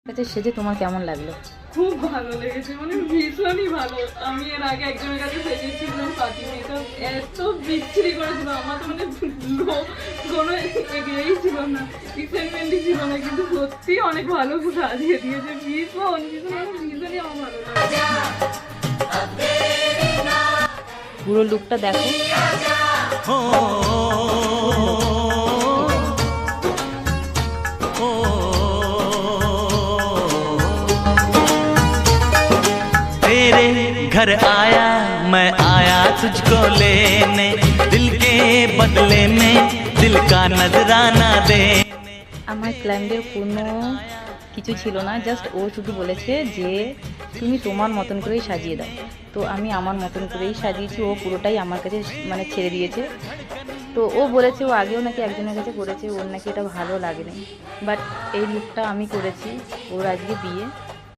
আচ্ছা, সেজে তোমার কেমন লাগলো? খুব ভালো লেগেছে, মানে ভীষণই ভালো। আমি এর আগে একজনের কাছে সেজেছিলাম পার্টি মেকআপ, এত বিচ্ছিরি করেছিল আমার তো, মানে কোনো এগিয়েই ছিল না, এক্সাইটমেন্টই ছিল না, কিন্তু সত্যি অনেক ভালো সাজিয়ে দিয়েছে। ভীষণই আমার ভালো লাগে। পুরো লুকটা দেখো। तेरे घर आया मैं आया तुझको लेने, दिल के बदले में दिल का नजराना दे। আমার ক্লায়েন্টের কোনো কিছু ছিল না, জাস্ট ও শুধু বলেছে যে তুমি তোমার মতন করেই সাজিয়ে দাও। তো আমি আমার মতন করেই সাজিয়েছি, ও পুরোটাই আমার কাছে মানে ছেড়ে দিয়েছে। তো ও বলেছে ও আগেও নাকি একজনের কাছে করেছে, ওর নাকি এটা ভালো লাগেনি, বাট এই লুকটা আমি করেছি। ওর আজকে বিয়ে,